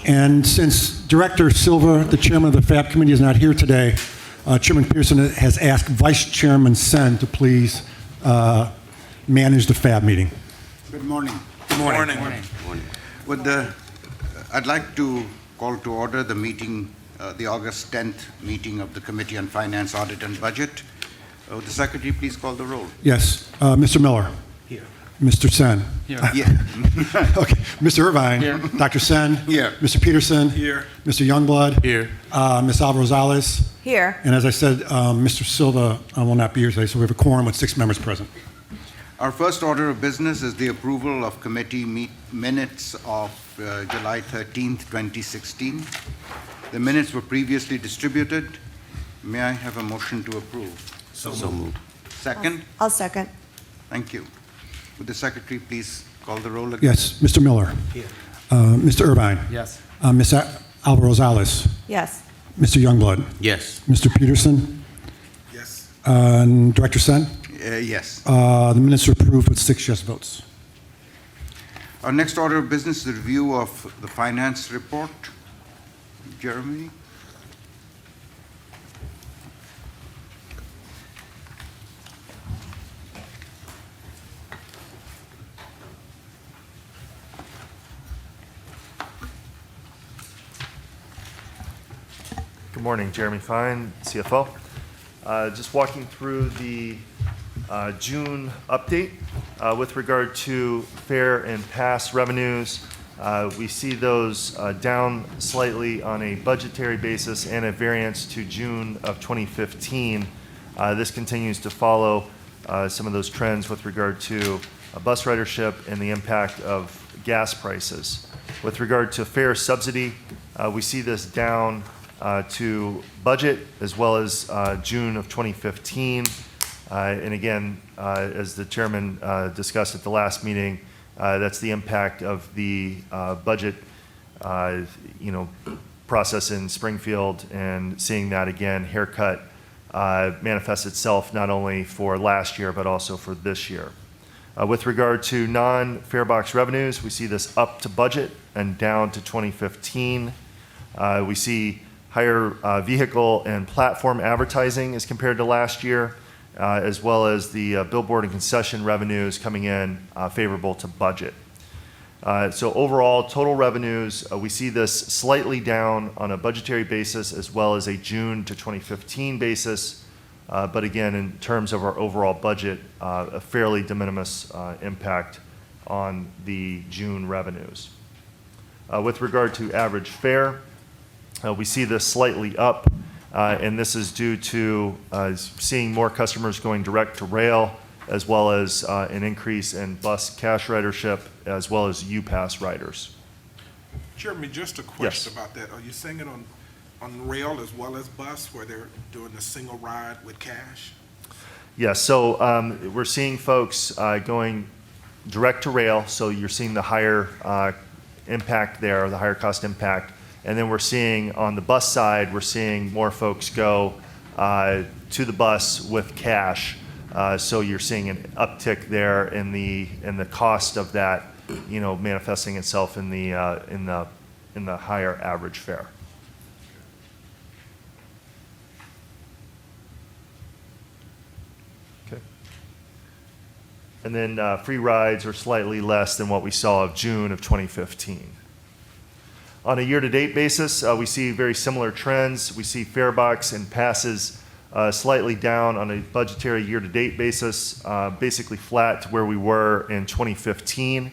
And since Director Silva, the chairman of the FAB committee, is not here today, Chairman Pearson has asked Vice Chairman Sen to please manage the FAB meeting. Good morning. Good morning. I'd like to call to order the meeting, the August 10th meeting of the Committee on Finance, Audit, and Budget. Would the Secretary please call the roll? Yes, Mr. Miller. Here. Mr. Sen. Yeah. Okay, Mr. Irvine. Here. Dr. Sen. Here. Mr. Peterson. Here. Mr. Youngblood. Here. Ms. Alvarez-Rosales. Here. And as I said, Mr. Silva will not be here today, so we have a quorum with 6 members present. Our first order of business is the approval of committee minutes of July 13th, 2016. The minutes were previously distributed. May I have a motion to approve? So moved. Second? I'll second. Thank you. Would the Secretary please call the roll again? Yes, Mr. Miller. Here. Mr. Irvine. Yes. Ms. Alvarez-Rosales. Yes. Mr. Youngblood. Yes. Mr. Peterson. Yes. And Director Sen. Yes. The minutes are approved with 6 yes votes. Our next order of business is the review of the finance report. Jeremy? Good morning, Jeremy Fine, CFO. Just walking through the June update with regard to fare and pass revenues. We see those down slightly on a budgetary basis and a variance to June of 2015. This continues to follow some of those trends with regard to bus ridership and the impact of gas prices. With regard to fare subsidy, we see this down to budget as well as June of 2015. And again, as the chairman discussed at the last meeting, that's the impact of the budget process in Springfield, and seeing that again haircut manifest itself not only for last year but also for this year. With regard to non-fare box revenues, we see this up to budget and down to 2015. We see higher vehicle and platform advertising as compared to last year, as well as the billboard and concession revenues coming in favorable to budget. So overall, total revenues, we see this slightly down on a budgetary basis as well as a June to 2015 basis. But again, in terms of our overall budget, a fairly de minimis impact on the June revenues. With regard to average fare, we see this slightly up, and this is due to seeing more customers going direct to rail, as well as an increase in bus cash ridership, as well as UPass riders. Jeremy, just a question about that. Are you seeing it on rail as well as bus, where they're doing the single ride with cash? Yes, so we're seeing folks going direct to rail, so you're seeing the higher impact there, the higher cost impact. And then we're seeing on the bus side, we're seeing more folks go to the bus with cash. So you're seeing an uptick there in the cost of that, manifesting itself in the higher average fare. Okay. And then free rides are slightly less than what we saw of June of 2015. On a year-to-date basis, we see very similar trends. We see fare box and passes slightly down on a budgetary year-to-date basis, basically flat to where we were in 2015.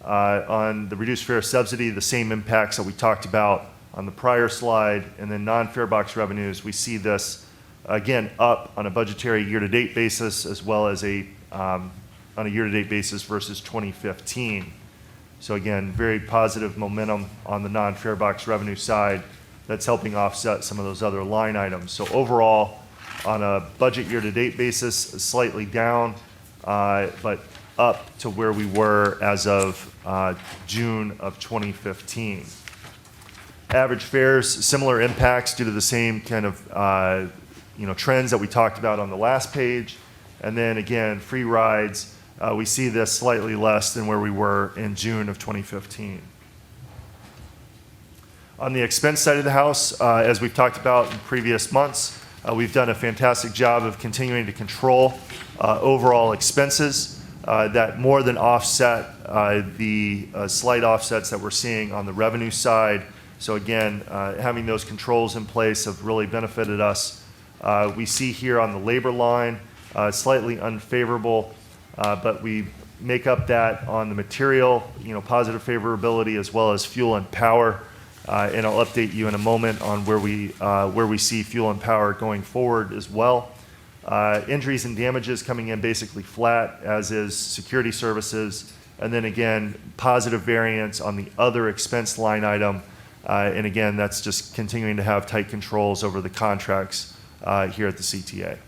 On the reduced fare subsidy, the same impacts that we talked about on the prior slide. And then non-fare box revenues, we see this, again, up on a budgetary year-to-date basis, as well as on a year-to-date basis versus 2015. So again, very positive momentum on the non-fare box revenue side that's helping offset some of those other line items. So overall, on a budget year-to-date basis, slightly down, but up to where we were as of June of 2015. Average fares, similar impacts due to the same kind of trends that we talked about on the last page. And then again, free rides, we see this slightly less than where we were in June of 2015. On the expense side of the house, as we've talked about in previous months, we've done a fantastic job of continuing to control overall expenses that more than offset the slight offsets that we're seeing on the revenue side. So again, having those controls in place have really benefited us. We see here on the labor line, slightly unfavorable, but we make up that on the material, positive favorability as well as fuel and power. And I'll update you in a moment on where we see fuel and power going forward as well. Injuries and damages coming in basically flat, as is security services. And then again, positive variance on the other expense line item. And again, that's just continuing to have tight controls over the contracts here at the CTA.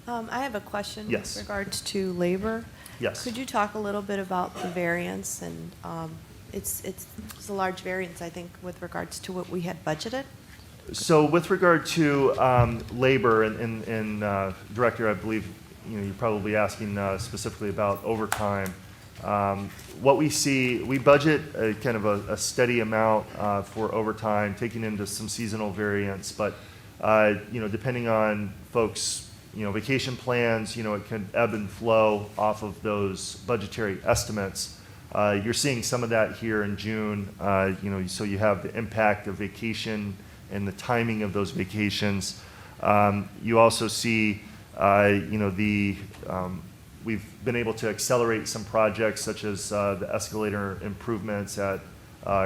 I have a question Yes. with regards to labor. Yes. Could you talk a little bit about the variance? And it's a large variance, I think, with regards to what we had budgeted. So with regard to labor and Director, I believe you're probably asking specifically about overtime. What we see, we budget a kind of a steady amount for overtime, taking into some seasonal variance, but depending on folks' vacation plans, it can ebb and flow off of those budgetary estimates. You're seeing some of that here in June, so you have the impact of vacation and the timing of those vacations. You also see, we've been able to accelerate some projects such as the escalator improvements at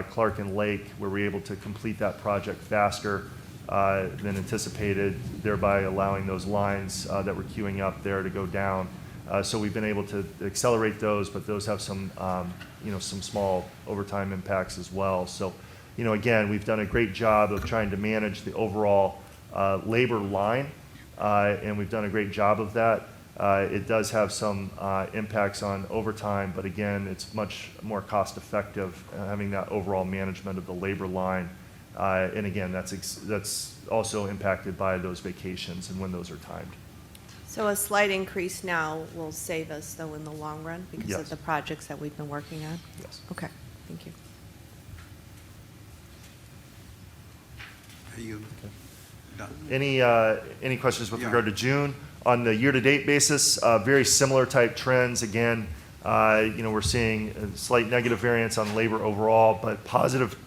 Clark and Lake, where we're able to complete that project faster than anticipated, thereby allowing those lines that we're queuing up there to go down. So we've been able to accelerate those, but those have some small overtime impacts as well. So, again, we've done a great job of trying to manage the overall labor line, and we've done a great job of that. It does have some impacts on overtime, but again, it's much more cost effective having that overall management of the labor line. And again, that's also impacted by those vacations and when those are timed. So a slight increase now will save us, though, in the long run because Yes. of the projects that we've been working on? Yes. Okay, thank you. Are you done? Any questions with Yeah. regard to June? On the year-to-date basis, very similar type trends. Again, we're seeing a slight negative variance on labor overall, but positive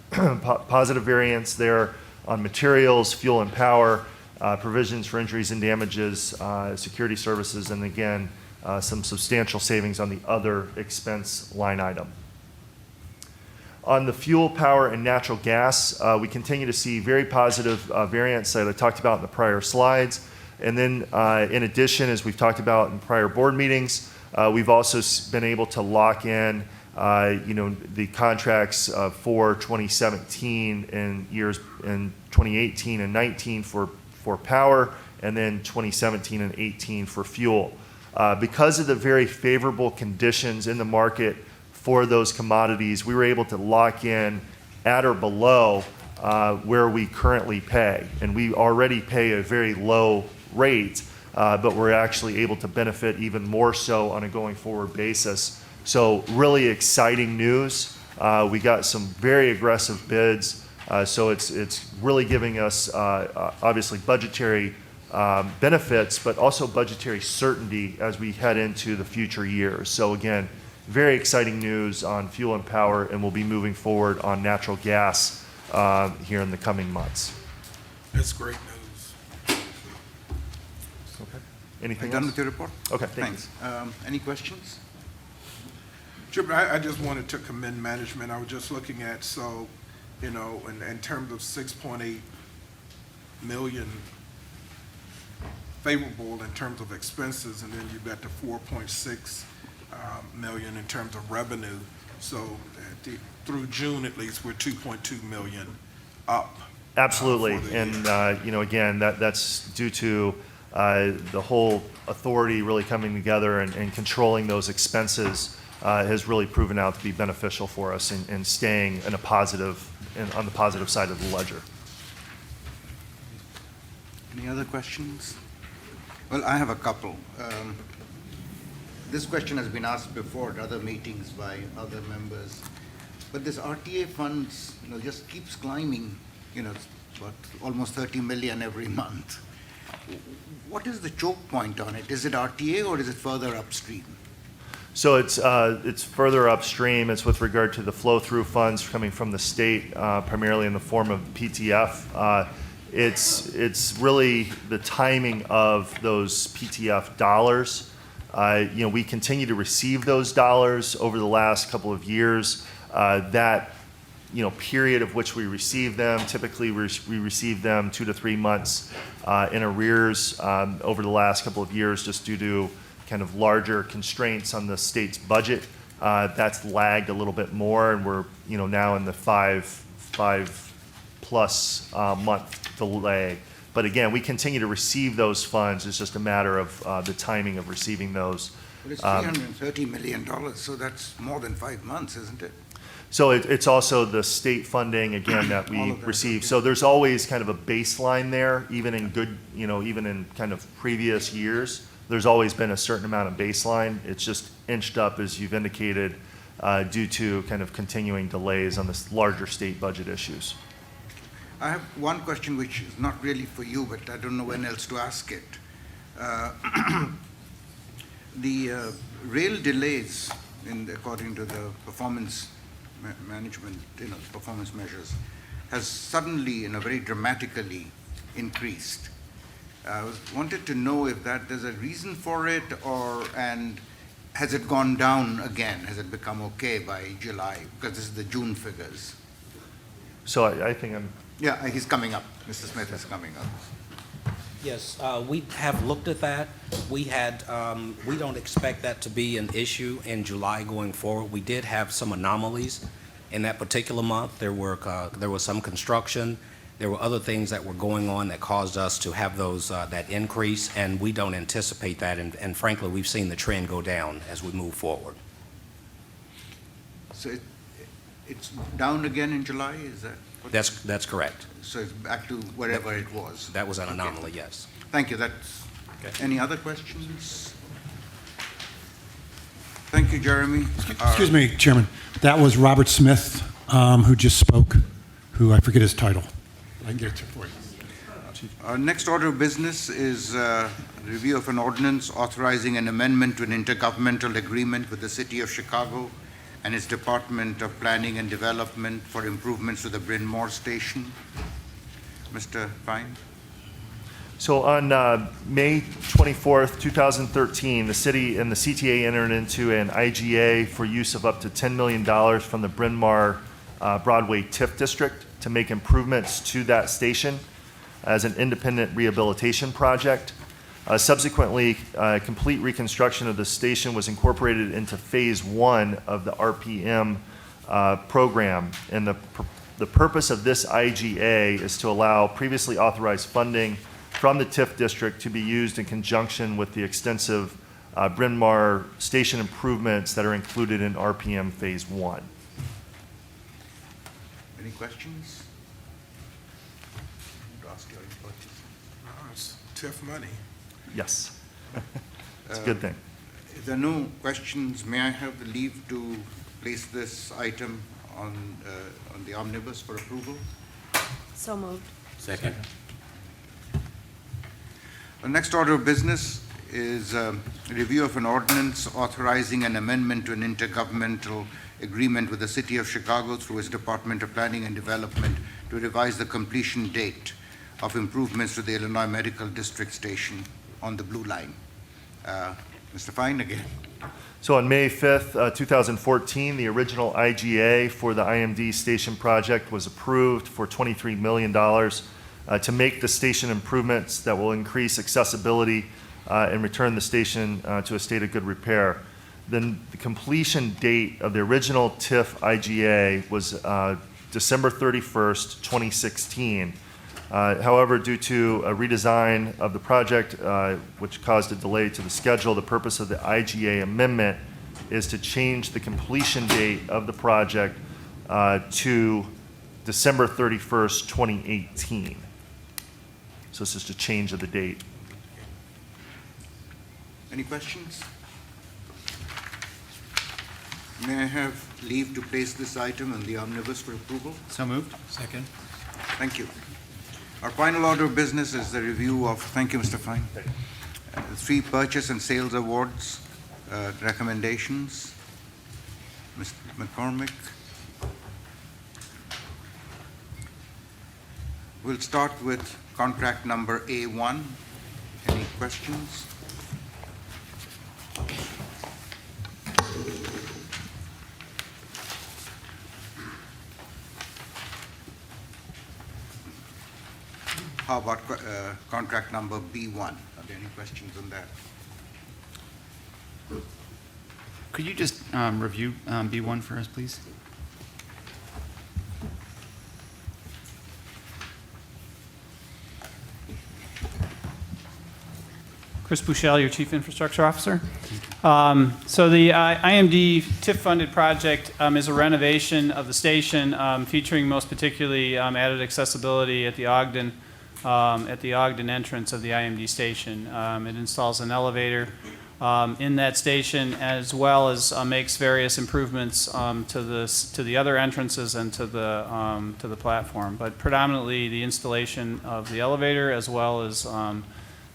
positive variance there on materials, fuel and power, provisions for injuries and damages, security services, and again, some substantial savings on the other expense line item. On the fuel, power, and natural gas, we continue to see very positive variance that I talked about in the prior slides. And then in addition, as we've talked about in prior board meetings, we've also been able to lock in the contracts for 2017 and years in 2018 and 19 for power, and then 2017 and 18 for fuel. Because of the very favorable conditions in the market for those commodities, we were able to lock in at or below where we currently pay. And we already pay a very low rate, but we're actually able to benefit even more so on a going forward basis. So really exciting news. We got some very aggressive bids. So it's really giving us obviously budgetary benefits, but also budgetary certainty as we head into the future years. So again, very exciting news on fuel and power, and we'll be moving forward on natural gas here in the coming months. It's great news. Okay. Are Anything you done else? with your report? Okay, thank you. Thanks. Any questions? Chip, I just wanted to commend management. I was just looking at, in terms of 6.8 million favorable in terms of expenses, and then you've got the 4.6 million in terms of revenue. So through June at least, we're 2.2 million up. Absolutely, for the and year. again, that's due to the whole authority really coming together and controlling those expenses has really proven out to be beneficial for us in staying in a positive, on the positive side of the ledger. Any other questions? Well, I have a couple. This question has been asked before at other meetings by other members. But this RTA funds, just keeps climbing, it's about almost 30 million every month. What is the choke point on it? Is it RTA or is it further upstream? So it's further upstream. It's with regard to the flow-through funds coming from the state, primarily in the form of PTF. It's really the timing of those PTF dollars. We continue to receive those dollars over the last couple of years. That period of which we receive them, typically we receive them 2 to 3 months in arrears over the last couple of years, just due to kind of larger constraints on the state's budget. That's lagged a little bit more, and we're now in the five plus month delay. But again, we continue to receive those funds. It's just a matter of the timing of receiving those. But it's $330 million, so that's more than 5 months, isn't it? So it's also the state funding, again, that we All of that, receive. okay. So there's always kind of a baseline there, even in good, even in kind of previous years. There's always been a certain amount of baseline. It's just inched up, as you've indicated, due to kind of continuing delays on this larger state budget issues. I have one question which is not really for you, but I don't know when else to ask it. The rail delays, according to the performance management, performance measures, has suddenly, very dramatically increased. I wanted to know if there's a reason for it, and has it gone down again? Has it become okay by July? Because this is the June figures. So I think I'm. Yeah, he's coming up. Mr. Smith is coming up. Yes, we have looked at that. We don't expect that to be an issue in July going forward. We did have some anomalies in that particular month. There was some construction. There were other things that were going on that caused us to have that increase, and we don't anticipate that. And frankly, we've seen the trend go down as we move forward. So it's down again in July, is that? That's correct. So it's back to wherever it was? That was an Okay. anomaly, yes. Thank you. That's, Okay. any other questions? Thank you, Jeremy. Excuse me, Chairman. That was Robert Smith, who just spoke, who I forget his title. I can get it for you. Our next order of business is review of an ordinance authorizing an amendment to an intergovernmental agreement with the City of Chicago and its Department of Planning and Development for improvements to the Bryn Mawr Station. Mr. Fine? So on May 24th, 2013, the city and the CTA entered into an IGA for use of up to $10 million from the Bryn Mawr Broadway TIF district to make improvements to that station as an independent rehabilitation project. Subsequently, complete reconstruction of the station was incorporated into phase 1 of the RPM program. And the purpose of this IGA is to allow previously authorized funding from the TIF district to be used in conjunction with the extensive Bryn Mawr station improvements that are included in RPM phase 1. Any questions? Ask your questions. It's TIF money. Yes. It's a good thing. If there are no questions, may I have the leave to place this item on the omnibus for approval? So moved. Second. The next order of business is a review of an ordinance authorizing an amendment to an intergovernmental agreement with the City of Chicago through its Department of Planning and Development to revise the completion date of improvements to the Illinois Medical District Station on the Blue Line. Mr. Fine again. So on May 5th, 2014, the original IGA for the IMD station project was approved for $23 million to make the station improvements that will increase accessibility and return the station to a state of good repair. Then the completion date of the original TIF IGA was December 31st, 2016. However, due to a redesign of the project, which caused a delay to the schedule, the purpose of the IGA amendment is to change the completion date of the project to December 31st, 2018. So this is to change of the date. Any questions? May I have leave to place this item on the omnibus for approval? So moved. Second. Thank you. Our final order of business is the review of, thank you, Mr. Fine. The 3 purchase and sales awards, recommendations. Mr. McCormick. We'll start with contract number A1. Any questions? How about contract number B1? Are there any questions on that? Could you just review B1 for us, please? Chris Bouchel, your Chief Infrastructure Officer. So the IMD TIF-funded project is a renovation of the station, featuring most particularly added accessibility at the Ogden entrance of the IMD station. It installs an elevator in that station, as well as makes various improvements to the other entrances and to the platform. But predominantly the installation of the elevator, as well as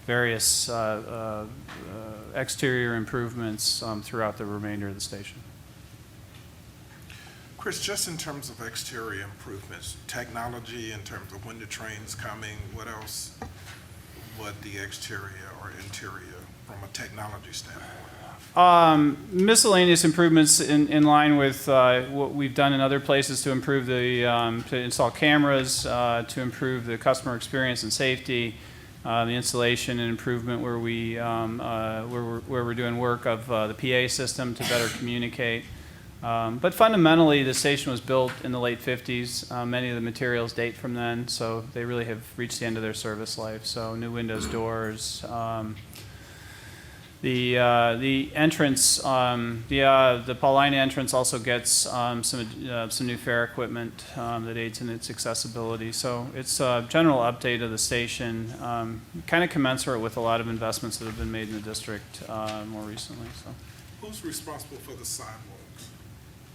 various exterior improvements throughout the remainder of the station. Chris, just in terms of exterior improvements, technology in terms of when the train's coming, what else would the exterior or interior from a technology standpoint? Miscellaneous improvements in line with what we've done in other places to improve to install cameras, to improve the customer experience and safety, the installation and improvement where we're doing work of the PA system to better communicate. But fundamentally, the station was built in the late 50s. Many of the materials date from then, so they really have reached the end of their service life. So new windows, doors. The entrance, the Paulina entrance also gets some new fare equipment that aids in its accessibility. So it's a general update of the station, kind of commensurate with a lot of investments that have been made in the district more recently. So. Who's responsible for the sidewalks,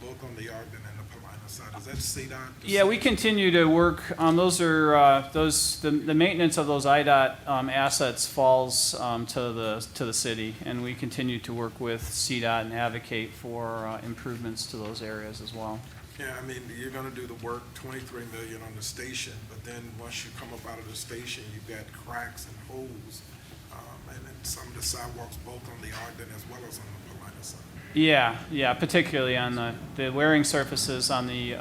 both on the Ogden and the Paulina side? Is that CDOT? Yeah, we continue to work. Those are the maintenance of those IDOT assets falls to the city, and we continue to work with CDOT and advocate for improvements to those areas as well. Yeah, I mean, you're gonna do the work, 23 million on the station, but then once you come up out of the station, you've got cracks and holes, and then some of the sidewalks both on the Ogden as well as on the Paulina side. Yeah, particularly on the wearing surfaces on the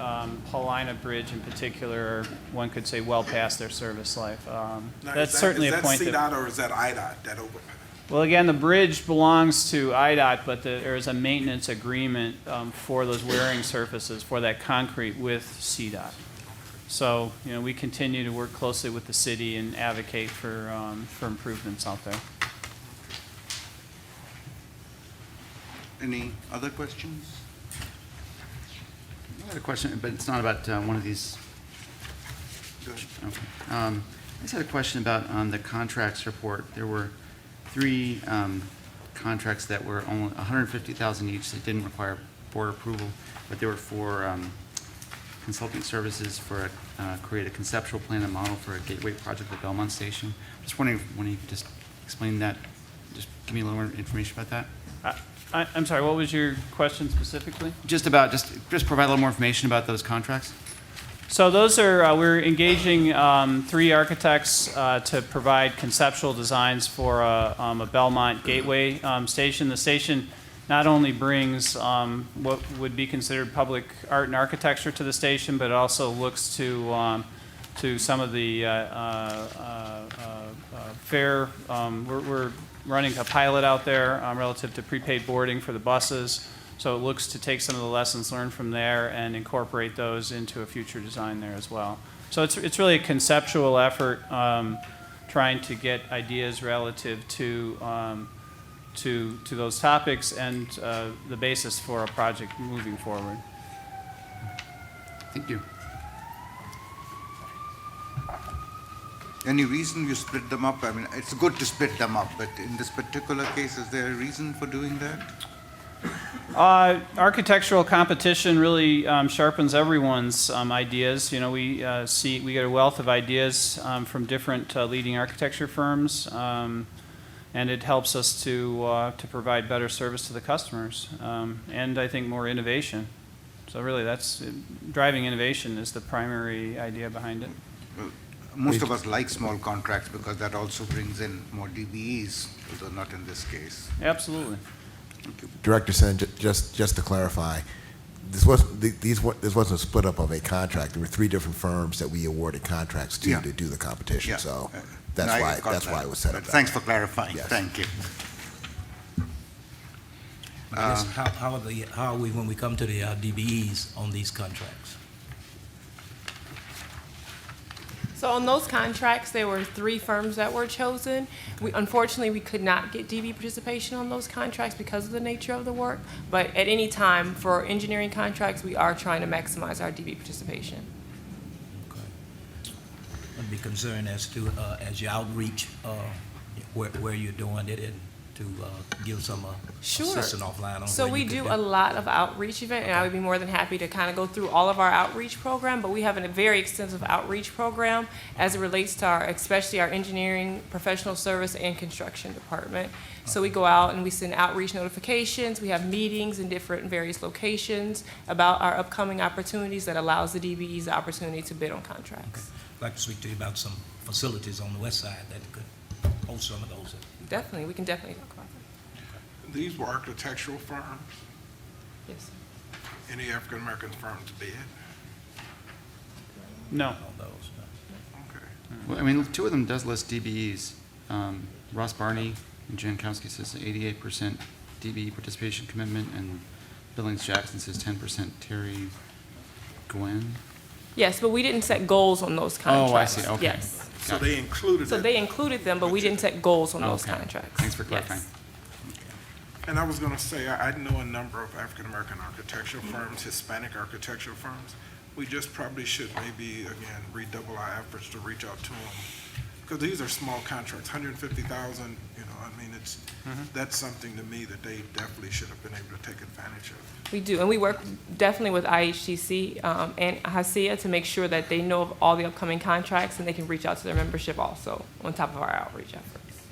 Paulina Bridge in particular, are, one could say, well past their service life. Now, That's certainly a point Is that that. CDOT or is that IDOT, that overpass? Well, again, the bridge belongs to IDOT, but there is a maintenance agreement for those wearing surfaces, for that concrete with CDOT. So, we continue to work closely with the city and advocate for improvements out there. Any other questions? I had a question, but it's not about one of these. Go ahead. Okay. I just had a question about the contracts report. There were 3 contracts that were only $150,000 each that didn't require board approval, but they were for consulting services for create a conceptual plan and model for a gateway project at Belmont Station. Just wondering when you could just explain that, just give me a little more information about that. I'm sorry, what was your question specifically? Just provide a little more information about those contracts. So those are, we're engaging 3 architects to provide conceptual designs for a Belmont Gateway station. The station not only brings what would be considered public art and architecture to the station, but it also looks to some of the fair. We're running a pilot out there relative to prepaid boarding for the buses. So it looks to take some of the lessons learned from there and incorporate those into a future design there as well. So it's really a conceptual effort, trying to get ideas relative to those topics and the basis for a project moving forward. Thank you. Any reason you split them up? I mean, it's good to split them up, but in this particular case, is there a reason for doing that? Architectural competition really sharpens everyone's ideas. You know, we get a wealth of ideas from different leading architecture firms, and it helps us to provide better service to the customers, and I think more innovation. So really, that's driving innovation is the primary idea behind it. Well, most of us like small contracts because that also brings in more DBEs, although not in this case. Absolutely. Director Sen, just to clarify, this wasn't a split up of a contract. There were 3 different firms that we awarded contracts to Yeah. to do the competition. Yeah. So No, that's I why got that. it was set up. Thanks for clarifying. Yes. Thank you. I guess how are we when we come to the DBEs on these contracts? So on those contracts, there were 3 firms that were chosen. Unfortunately, we could not get DB participation on those contracts because of the nature of the work. But at any time, for engineering contracts, we are trying to maximize our DB participation. Okay. I'd be concerned as to as your outreach, where you're doing it, and to give some Sure. assistance offline on. So where we you could do a lot of outreach event, and I would be more than happy to kind of go through all of our outreach program, but we have a very extensive outreach program as it relates to especially our engineering, professional service, and construction department. So we go out and we send outreach notifications, we have meetings in different various locations about our upcoming opportunities that allows the DBEs the opportunity to bid on contracts. I'd like to speak to you about some facilities on the west side that could host some of those. Definitely, we can definitely talk about that. These were architectural firms. Yes. Any African-American firms bid? No. On those. No. Okay. Well, I mean, 2 of them does list DBEs. Ross Barney and Jankowski says 88% DBE participation commitment, and Billings Jackson says 10%. Terry Gwen. Yes, but we didn't set goals on those contracts. Oh, I see. Okay. Yes. So they included So it. they included them, but we didn't set goals on those Okay. contracts. Thanks for Yes. clarifying. And I was going to say, I know a number of African-American architectural firms, Hispanic architectural firms. We just probably should maybe, again, redouble our efforts to reach out to them. Because these are small contracts, 150,000, you know, I mean, that's something to me that they definitely should have been able to take advantage of. We do, and we work definitely with IHGC and HACIA to make sure that they know of all the upcoming contracts and they can reach out to their membership also on top of our outreach efforts.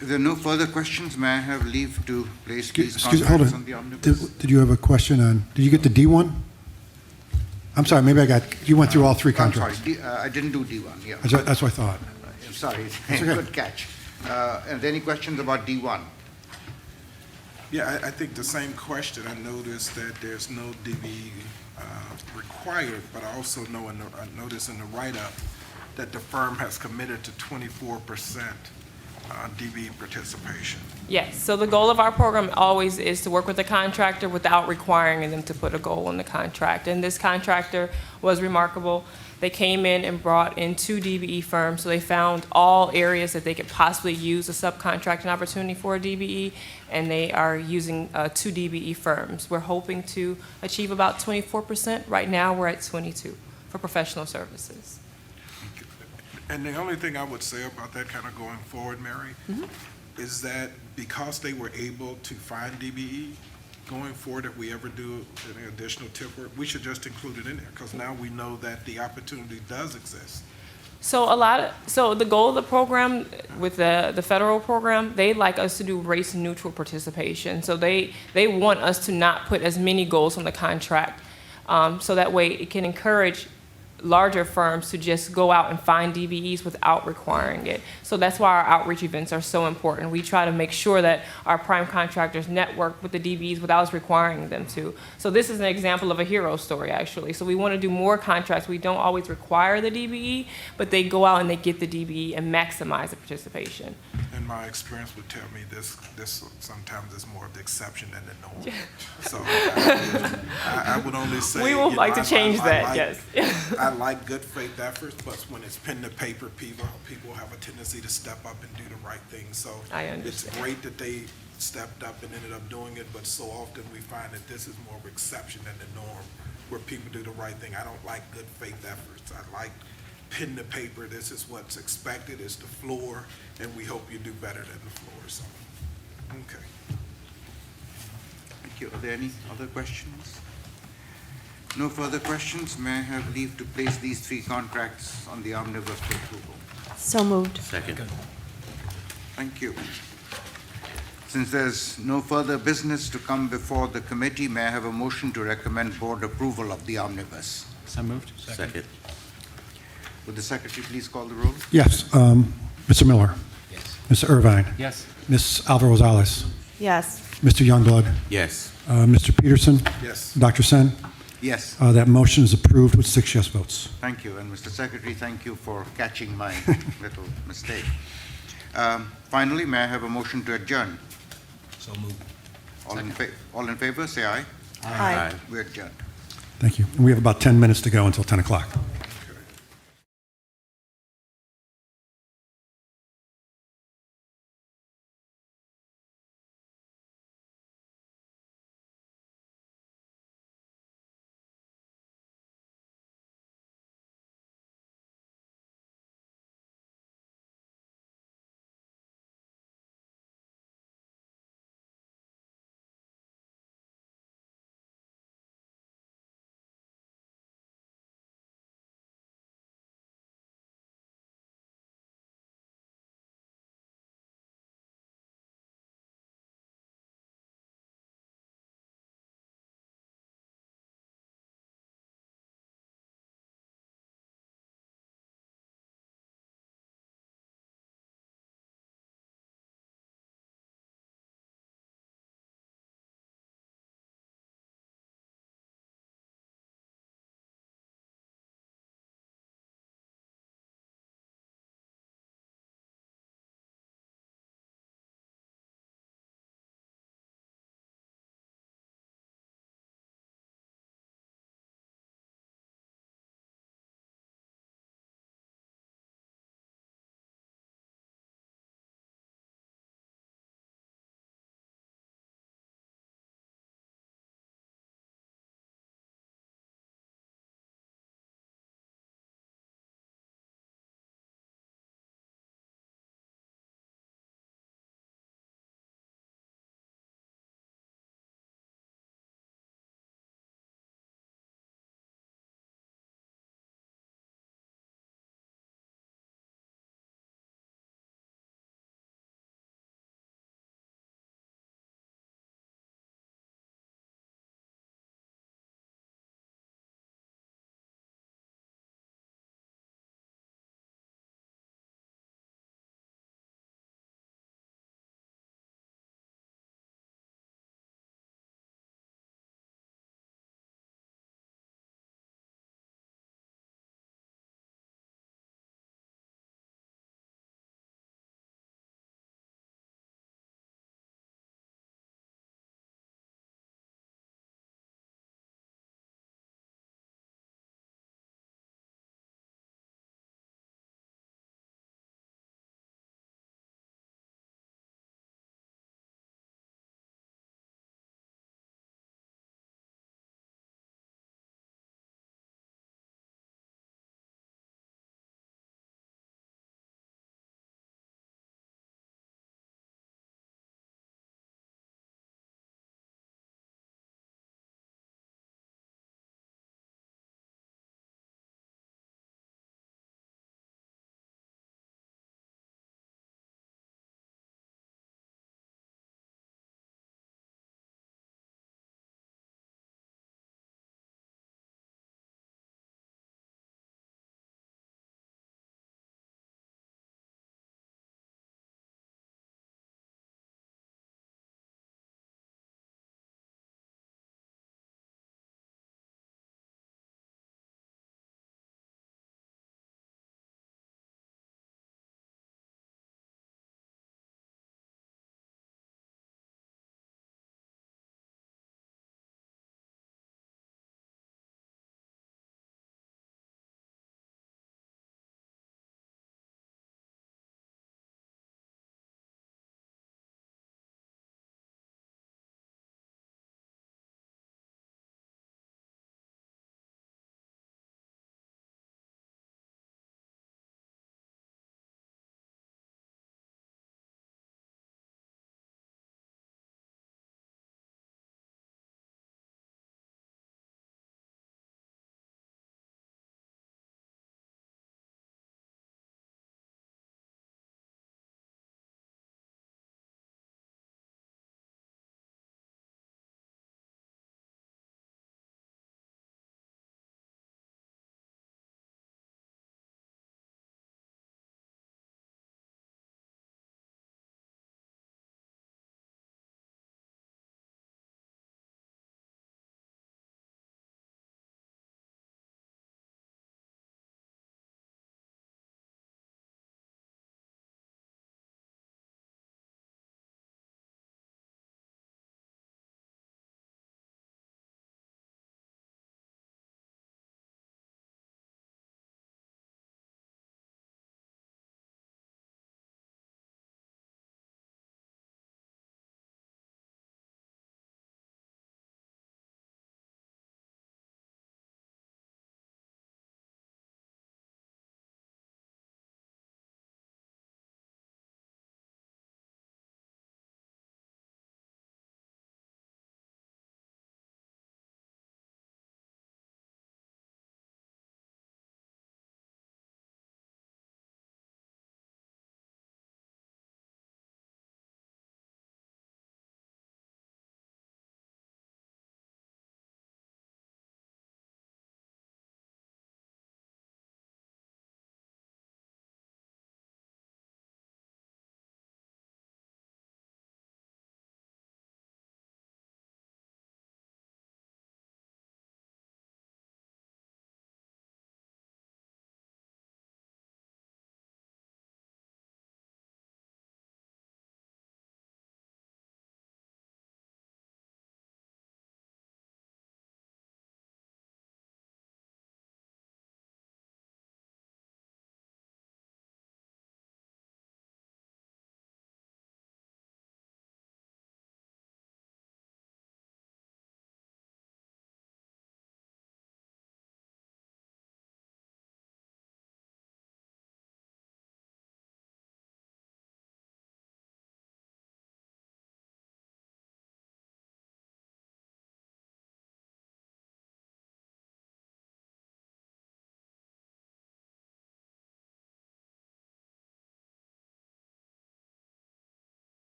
If there are no further questions, may I have leave to place these Excuse me, hold contracts on. on the omnibus? Did you have a question on, did you get the D1? I'm sorry, maybe you went through all 3 I'm sorry, contracts. I didn't do D1, yeah. That's what I thought. I'm sorry, okay. good catch. Are there any questions about D1? Yeah, I think the same question. I noticed that there's no DB required, but I also noticed in the write-up that the firm has committed to 24% DB participation. Yes, so the goal of our program always is to work with the contractor without requiring them to put a goal on the contract. And this contractor was remarkable. They came in and brought in 2 DBE firms, so they found all areas that they could possibly use a subcontracting opportunity for a DBE, and they are using 2 DBE firms. We're hoping to achieve about 24%. Right now, we're at 22% for professional services. And the only thing I would say about that kind of going forward, Mary, is that because they were able to find DBE, going forward, if we ever do any additional tip work, we should just include it in there, because now we know that the opportunity does exist. So the goal of the program with the federal program, they like us to do race neutral participation. So they want us to not put as many goals on the contract, so that way it can encourage larger firms to just go out and find DBEs without requiring it. So that's why our outreach events are so important. We try to make sure that our prime contractors network with the DBEs without us requiring them to. So this is an example of a hero story, actually. So we want to do more contracts. We don't always require the DBE, but they go out and they get the DBE and maximize the participation. And my experience would tell me this sometimes is more of the exception than the norm. So I would only say. We would like to change that, yes. I like good faith efforts, but when it's pen to paper, people have a tendency to step up and do the right thing. So I it's understand. great that they stepped up and ended up doing it, but so often we find that this is more of an exception than the norm, where people do the right thing. I don't like good faith efforts. I like pen to paper. This is what's expected, is the floor, and we hope you do better than the floor. So Okay. Thank you. Are there any other questions? No further questions. May I have leave to place these three contracts on the omnibus for approval? So moved. Second. Thank you. Since there's no further business to come before the committee, may I have a motion to recommend board approval of the omnibus? So moved. Second. Would the secretary please call the roll? Yes, Mr. Miller, Yes. Mr. Irvine, Yes. Ms. Alvarez Rosales, Yes. Mr. Youngblood, Yes. Mr. Peterson, Yes. Dr. Sen. Yes, That motion is approved with 6 yes votes. thank you. And Mr. Secretary, thank you for catching my little mistake. Finally, may I have a motion to adjourn? So moved. All in favor, say aye. Aye. We adjourn. Thank you. And we have about 10 minutes to go until 10 o'clock.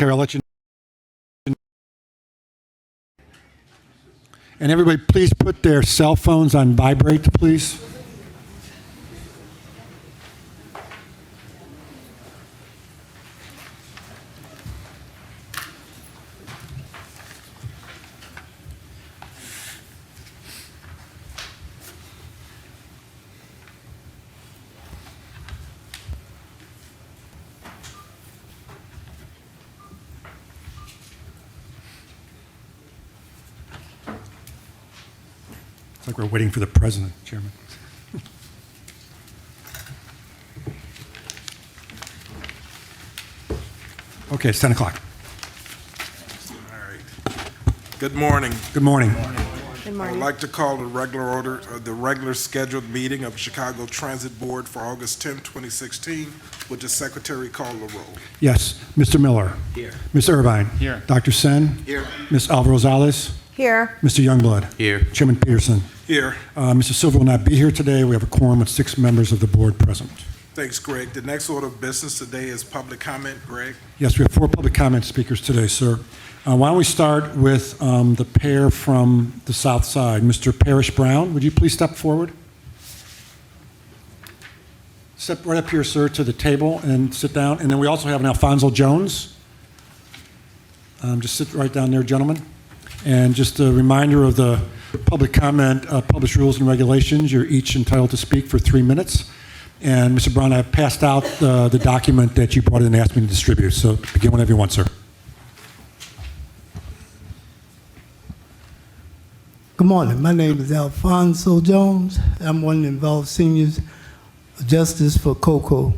I'll let you know. And everybody, please put their cell phones on vibrate, please. It's like we're waiting for the president, Chairman. Okay, it's 10 o'clock. All right. Good morning. Good morning. Good I would morning. like to call the regular scheduled meeting of Chicago Transit Board for August 10, 2016. Would the secretary call the roll? Yes, Mr. Miller. Here. Ms. Irvine. Here. Dr. Sen. Here. Ms. Alva Rosales. Here. Mr. Youngblood. Here. Chairman Peterson. Here. Mr. Silver will not be here today. We have a quorum with 6 members of the board present. Thanks, Greg. The next order of business today is public comment. Greg? Yes, we have 4 public comment speakers today, sir. Why don't we start with the pair from the south side. Mr. Parrish Brown, would you please step forward? Step right up here, sir, to the table and sit down. And then we also have an Alfonso Jones. Just sit right down there, gentlemen. And just a reminder of the public comment, published rules and regulations. You're each entitled to speak for 3 minutes. And Mr. Brown, I passed out the document that you brought in and asked me to distribute. So begin whenever you want, sir. Good morning. My name is Alfonso Jones. I'm one of the involved seniors, Justice for COCO.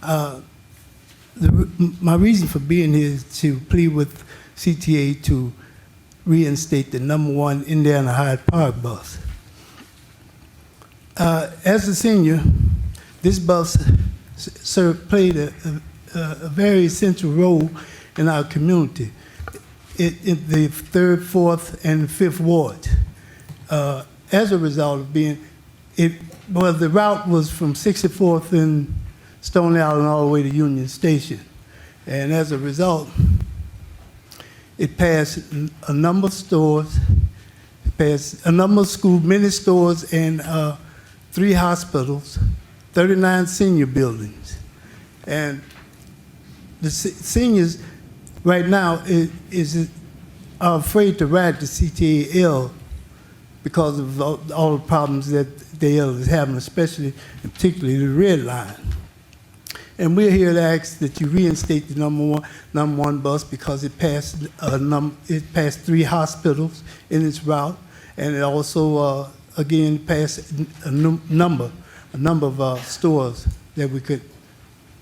My reason for being here is to plead with CTA to reinstate the #1 Indiana Hyde Park bus. As a senior, this bus played a very essential role in our community. In the 3rd, 4th, and 5th wards. As a result of being, the route was from 64th and Stone Island all the way to Union Station. And as a result, it passed a number of stores, it passed a number of schools, many stores, and 3 hospitals, 39 senior buildings. And the seniors right now are afraid to ride the CTAL because of all the problems that the L is having, especially and particularly the red line. And we're here to ask that you reinstate the #1 bus because it passed 3 hospitals in its route, and it also again passed a number of stores that we could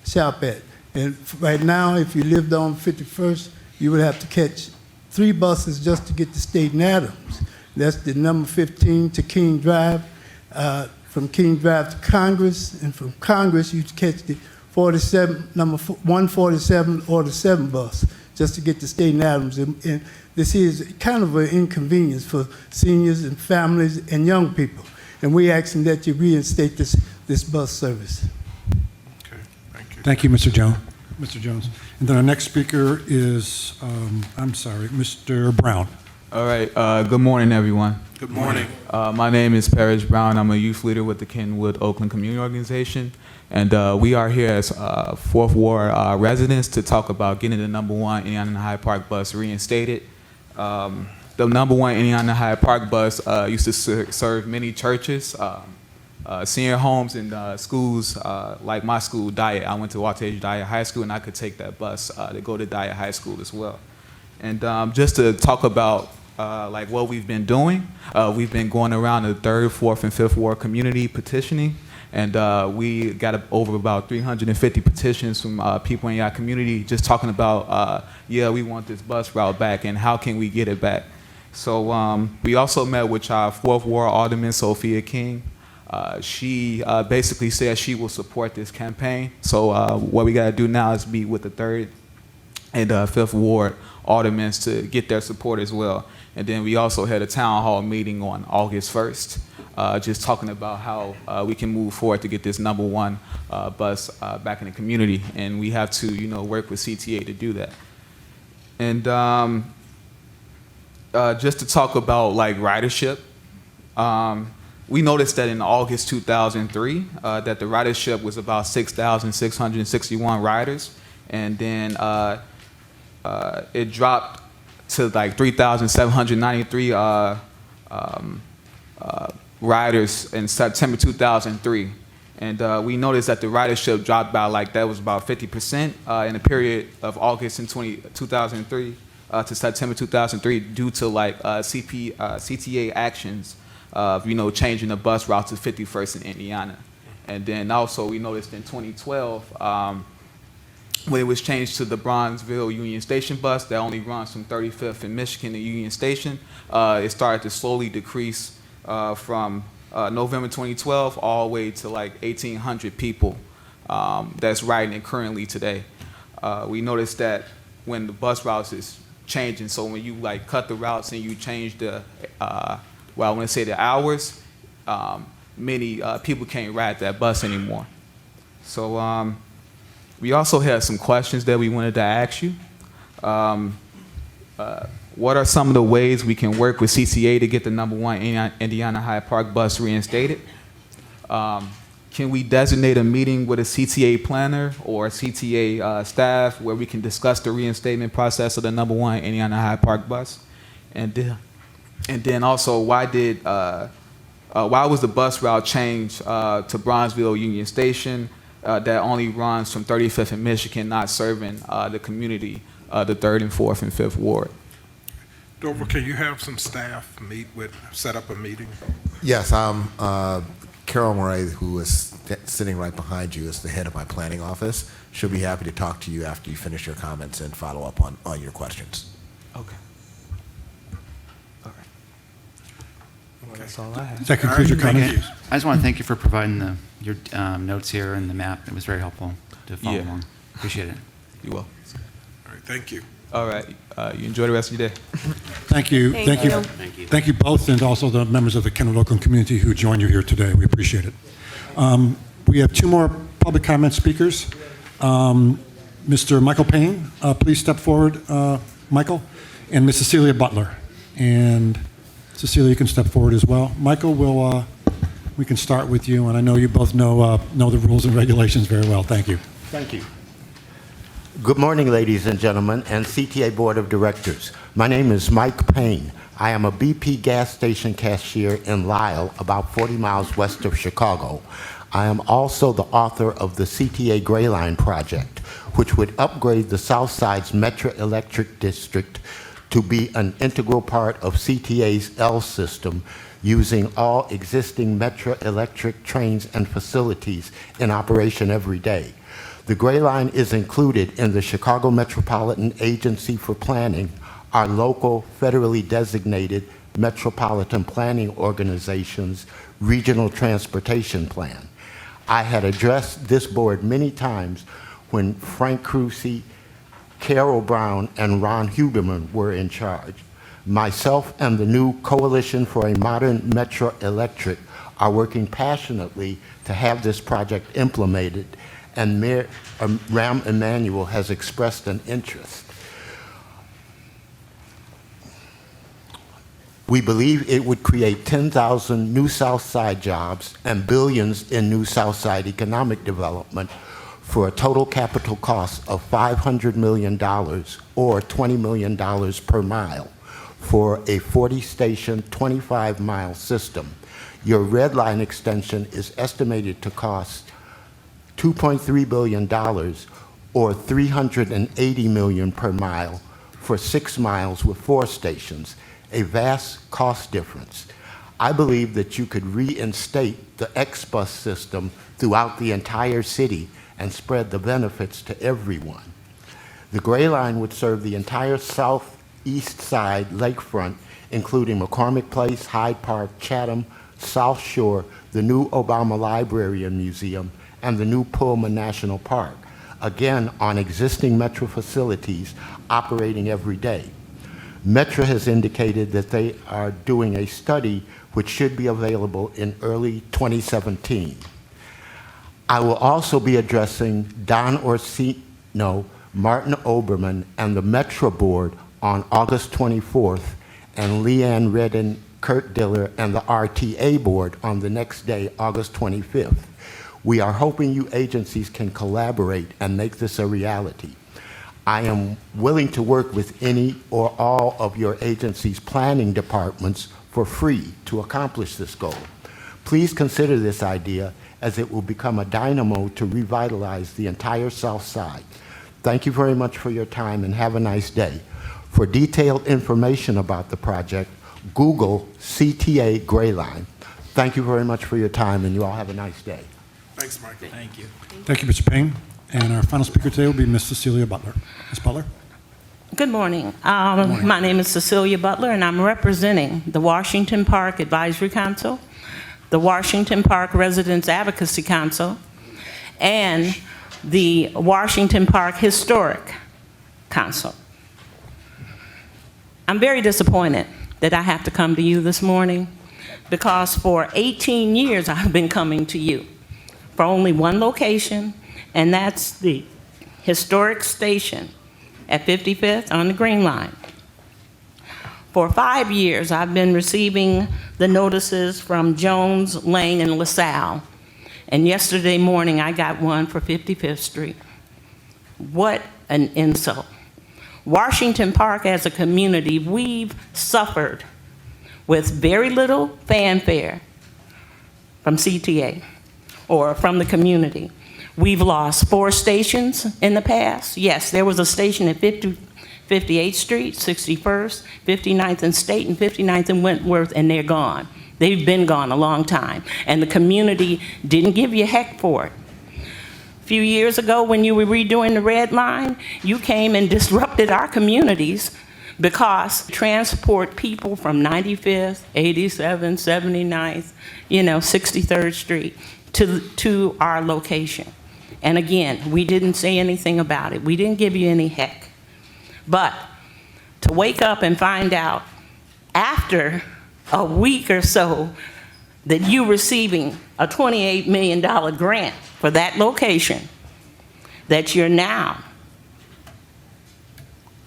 shop at. And right now, if you lived on 51st, you would have to catch 3 buses just to get to Staten Adams. That's the number 15 to King Drive, from King Drive to Congress, and from Congress, you'd catch the 47, number 147 or the 7 bus just to get to Staten Adams. And this is kind of an inconvenience for seniors and families and young people. And we're asking that you reinstate this bus service. Okay, thank you. Thank you, Mr. Jones. Mr. Jones. And then our next speaker is, Mr. Brown. All right. Good morning, everyone. Good morning. My name is Parrish Brown. I'm a youth leader with the Kenwood Oakland Community Organization. And we are here as 4th Ward residents to talk about getting the #1 Indiana Hyde Park bus reinstated. The #1 Indiana Hyde Park bus used to serve many churches, senior homes, and schools like my school, Diet. I went to Walter Diet High School, and I could take that bus to go to Diet High School as well. And just to talk about like what we've been doing, we've been going around the 3rd, 4th, and 5th Ward community petitioning. And we got over about 350 petitions from people in our community just talking about, yeah, we want this bus route back and how can we get it back. So we also met with our 4th Ward Alderman, Sophia King. She basically said she will support this campaign. So what we got to do now is meet with the 3rd and 5th Ward Aldermen to get their support as well. And then we also had a town hall meeting on August 1st. Just talking about how we can move forward to get this #1 bus back in the community, and we have to, work with CTA to do that. And just to talk about like ridership, we noticed that in August 2003, that the ridership was about 6,661 riders, and then it dropped to like 3,793 riders in September 2003. And we noticed that the ridership dropped by like, that was about 50% in the period of August in 2003 to September 2003 due to like CTA actions of, changing the bus route to 51st in Indiana. And then also we noticed in 2012, when it was changed to the Bronzeville Union Station bus that only runs from 35th in Michigan to Union Station, it started to slowly decrease from November 2012 all the way to like 1,800 people that's riding it currently today. We noticed that when the bus routes is changing, so when you like cut the routes and you change the, I want to say the hours, many people can't ride that bus anymore. So we also had some questions that we wanted to ask you. What are some of the ways we can work with CTA to get the #1 Indiana Hyde Park bus reinstated? Can we designate a meeting with a CTA planner or CTA staff where we can discuss the reinstatement process of the #1 Indiana Hyde Park bus? And then also, why was the bus route changed to Bronzeville Union Station that only runs from 35th and Michigan, not serving the community, the 3rd and 4th and 5th Ward? Dover, can you have some staff set up a meeting? Yes, Carol Murray, who is sitting right behind you, is the head of my planning office. She'll be happy to talk to you after you finish your comments and follow up on your questions. Okay. All right. Well, that's all I have. Does that conclude your comments? I just want to thank you for providing your notes here and the map. It was very helpful to follow along. Appreciate it. You will. All right, thank you. All right. You enjoy the rest of your day. Thank you. Thank you. Thank you both, and also the members of the Kennewick Oakland community who joined you here today. We appreciate it. We have 2 more public comment speakers. Mr. Michael Payne, please step forward, Michael, and Ms. Cecilia Butler. And Cecilia, you can step forward as well. Michael, we can start with you, and I know you both know the rules and regulations very well. Thank you. Thank you. Good morning, ladies and gentlemen, and CTA Board of Directors. My name is Mike Payne. I am a BP gas station cashier in Lisle, about 40 miles west of Chicago. I am also the author of the CTA Gray Line project, which would upgrade the South Side's Metro Electric District to be an integral part of CTA's L system, using all existing Metro Electric trains and facilities in operation every day. The Gray Line is included in the Chicago Metropolitan Agency for Planning, our local federally designated metropolitan planning organization's regional transportation plan. I had addressed this board many times when Frank Crucy, Carol Brown, and Ron Huberman were in charge. Myself and the new Coalition for a Modern Metro Electric are working passionately to have this project implemented, and Mayor Rahm Emanuel has expressed an interest. We believe it would create 10,000 new South Side jobs and billions in new South Side economic development for a total capital cost of $500 million or $20 million per mile for a 40-station, 25-mile system. Your red line extension is estimated to cost $2.3 billion or $380 million per mile for 6 miles with 4 stations, a vast cost difference. I believe that you could reinstate the X-Bus system throughout the entire city and spread the benefits to everyone. The Gray Line would serve the entire southeast side lakefront, including McCormick Place, Hyde Park, Chatham, South Shore, the new Obama Library and Museum, and the new Pullman National Park, again on existing Metro facilities operating every day. Metro has indicated that they are doing a study which should be available in early 2017. I will also be addressing Don Orsino Martin Oberman, and the Metro Board on August 24th, and Leanne Redden, Kurt Diller, and the RTA Board on the next day, August 25th. We are hoping you agencies can collaborate and make this a reality. I am willing to work with any or all of your agencies' planning departments for free to accomplish this goal. Please consider this idea, as it will become a dynamo to revitalize the entire South Side. Thank you very much for your time, and have a nice day. For detailed information about the project, Google CTA Gray Line. Thank you very much for your time, and you all have a nice day. Thanks, Michael. Thank you. Thank you, Mr. Payne. And our final speaker today will be Ms. Cecilia Butler. Ms. Butler? Good morning. My name is Cecilia Butler, and I'm representing the Washington Park Advisory Council, the Washington Park Residents Advocacy Council, and the Washington Park Historic Council. I'm very disappointed that I have to come to you this morning, because for 18 years I've been coming to you for only one location, and that's the historic station at 55th on the Green Line. For 5 years, I've been receiving the notices from Jones, Lane, and LaSalle. And yesterday morning, I got one for 55th Street. What an insult. Washington Park as a community, we've suffered with very little fanfare from CTA or from the community. We've lost 4 stations in the past. Yes, there was a station at 58th Street, 61st, 59th and State, and 59th and Wentworth, and they're gone. They've been gone a long time, and the community didn't give you heck for it. A few years ago, when you were redoing the Red Line, you came and disrupted our communities because transport people from 95th, 87th, 79th, 63rd Street to our location. And again, we didn't say anything about it. We didn't give you any heck. But to wake up and find out after a week or so that you're receiving a $28 million grant for that location, that you're now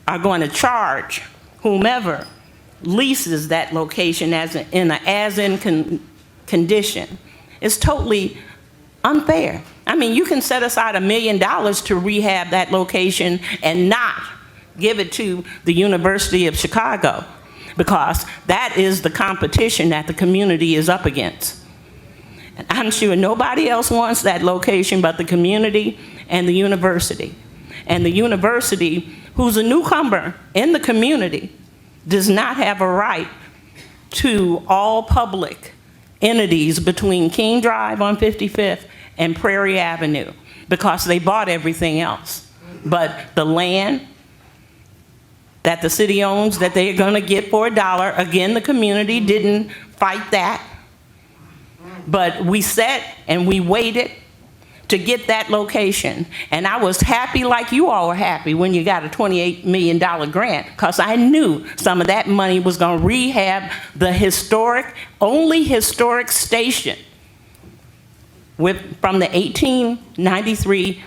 are going to charge whomever leases that location as-in condition, is totally unfair. I mean, you can set aside $1 million to rehab that location and not give it to the University of Chicago, because that is the competition that the community is up against. And I'm sure nobody else wants that location but the community and the university. And the university, who's a newcomer in the community, does not have a right to all public entities between King Drive on 55th and Prairie Avenue, because they bought everything else. But the land that the city owns that they're gonna get for $1, again, the community didn't fight that. But we sat and we waited to get that location. And I was happy like you all were happy when you got a $28 million grant, because I knew some of that money was gonna rehab the only historic station from the 1893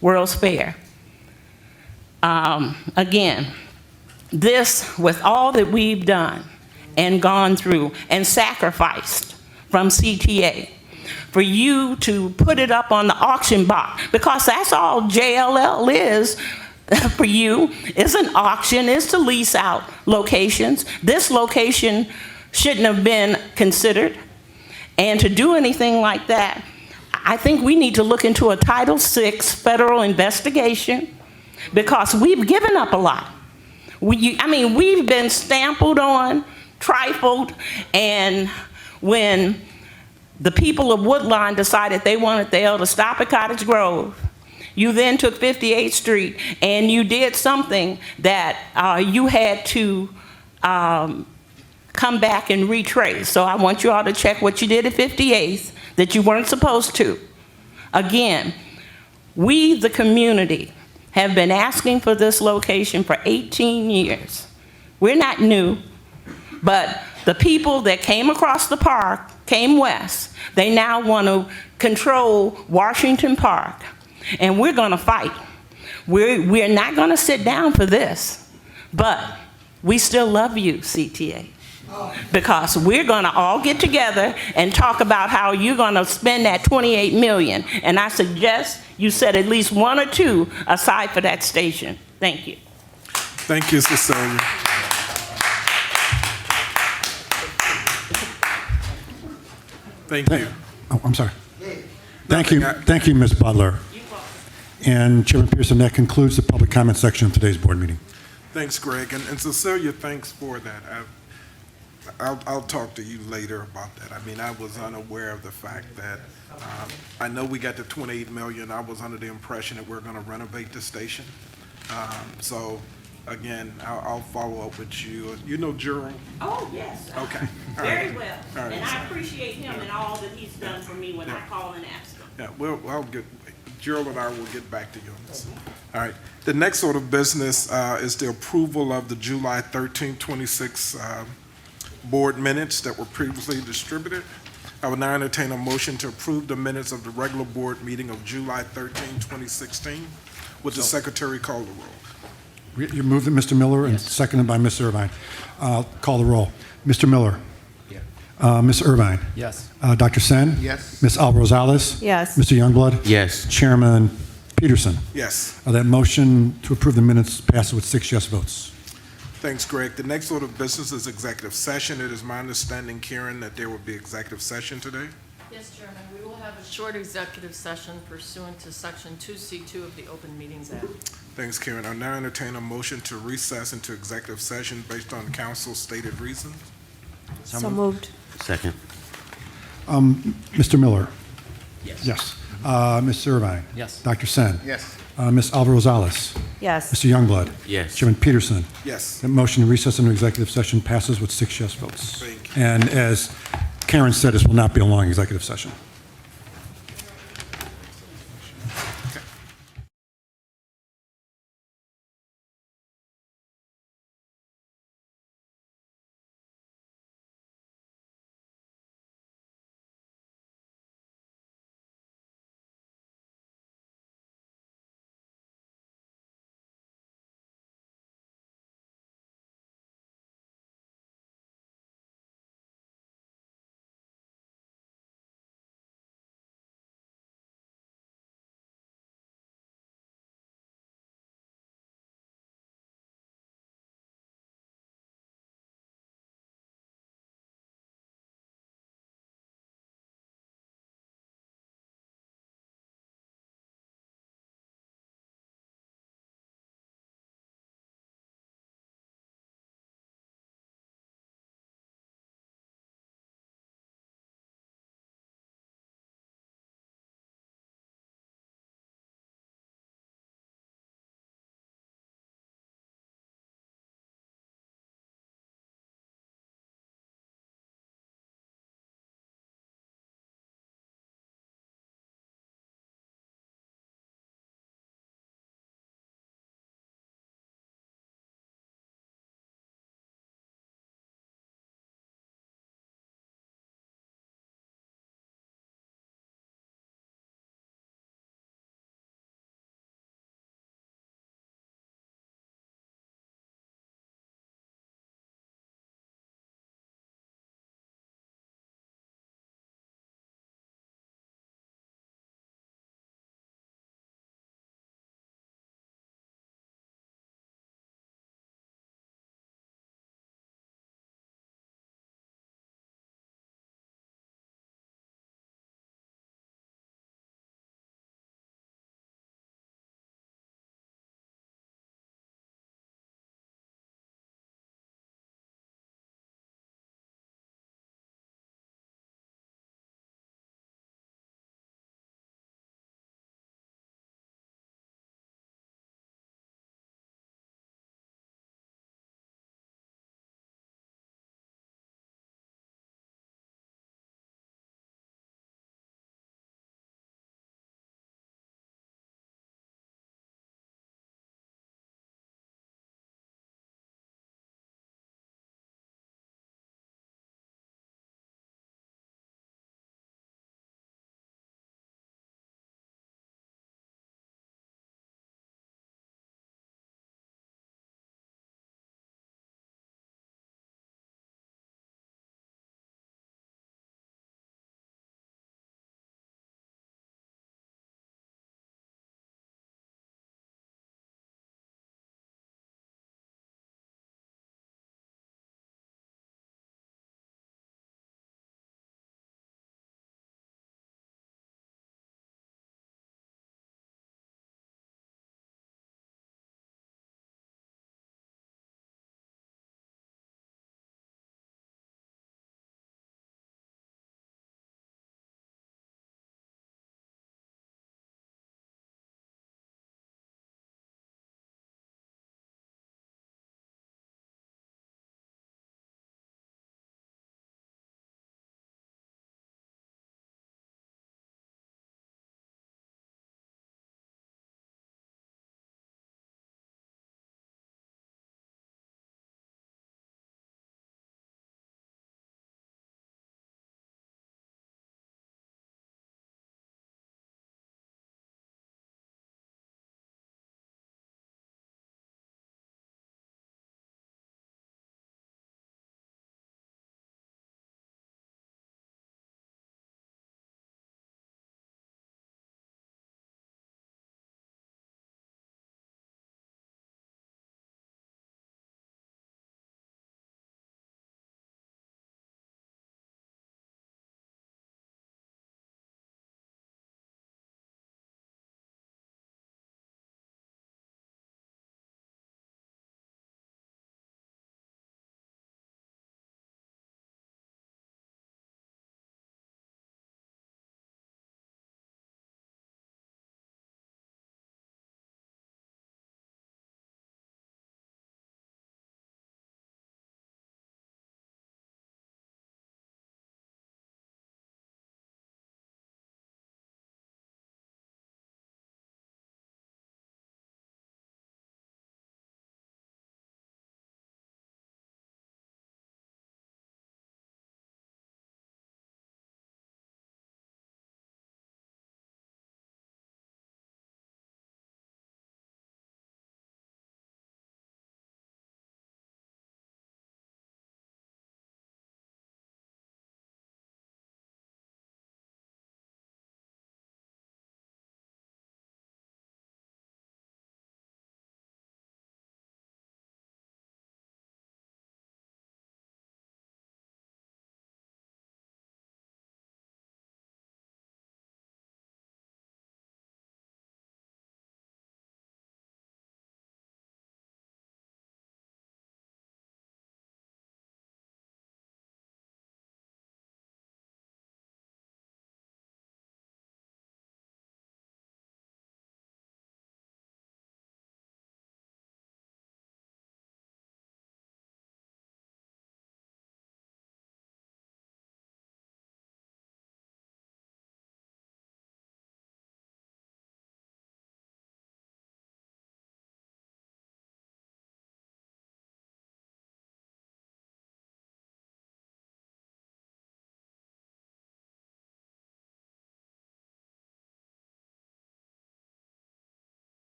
World's Fair. Again, this, with all that we've done and gone through and sacrificed from CTA, for you to put it up on the auction block, because that's all JLL is for you, is an auction, is to lease out locations. This location shouldn't have been considered. And to do anything like that, I think we need to look into a Title VI federal investigation, because we've given up a lot. We've been stampled on, trifled, and when the people of Woodlawn decided they wanted the L to stop at Cottage Grove, you then took 58th Street and you did something that you had to come back and retrace. So I want you all to check what you did at 58th that you weren't supposed to. Again, we, the community, have been asking for this location for 18 years. We're not new, but the people that came across the park came west. They now want to control Washington Park, and we're going to fight. We're not going to sit down for this, but we still love you, CTA. Because we're going to all get together and talk about how you're going to spend that $28 million. And I suggest you set at least one or two aside for that station. Thank you. Thank you, Cecilia. Thank you. Oh, I'm sorry. Thank you, Ms. Butler. And Chairman Pearson, that concludes the public comment section of today's board meeting. Thanks, Greg. And Cecilia, thanks for that. I'll talk to you later about that. I mean, I was unaware of the fact that, I know we got the 28 million. I was under the impression that we're going to renovate the station. So, again, I'll follow up with you. You know Gerald? Oh, yes. Okay. All Very right. well. All right. And I appreciate him and all that he's done for me when I call and ask him. Yeah, well, Gerald and I will get back to you on this. All right. The next order of business is the approval of the July 13, 26 board minutes that were previously distributed. I will now entertain a motion to approve the minutes of the regular board meeting of July 13, 2016. Would the secretary call the roll? You moved it, Mr. Miller, and seconded by Ms. Irvine. Call the roll. Mr. Miller? Yeah. Ms. Irvine? Yes. Dr. Sen? Yes. Ms. Alvarez-Rosales? Yes. Mr. Youngblood? Yes. Chairman Peterson? Yes. That motion to approve the minutes passes with 6 yes votes. Thanks, Greg. The next order of business is executive session. It is my understanding, Karen, that there will be executive session today. Yes, Chairman. We will have a short executive session pursuant to Section 2C2 of the Open Meetings Act. Thanks, Karen. I now entertain a motion to recess into executive session based on council's stated reasons. So moved. Second. Mr. Miller? Yes. Yes. Ms. Irvine? Yes. Dr. Sen? Yes. Ms. Alvarez-Rosales? Yes. Mr. Youngblood? Yes. Chairman Peterson? Yes. That motion to recess into executive session passes with 6 yes votes. Thank you. And as Karen said, this will not be a long executive session.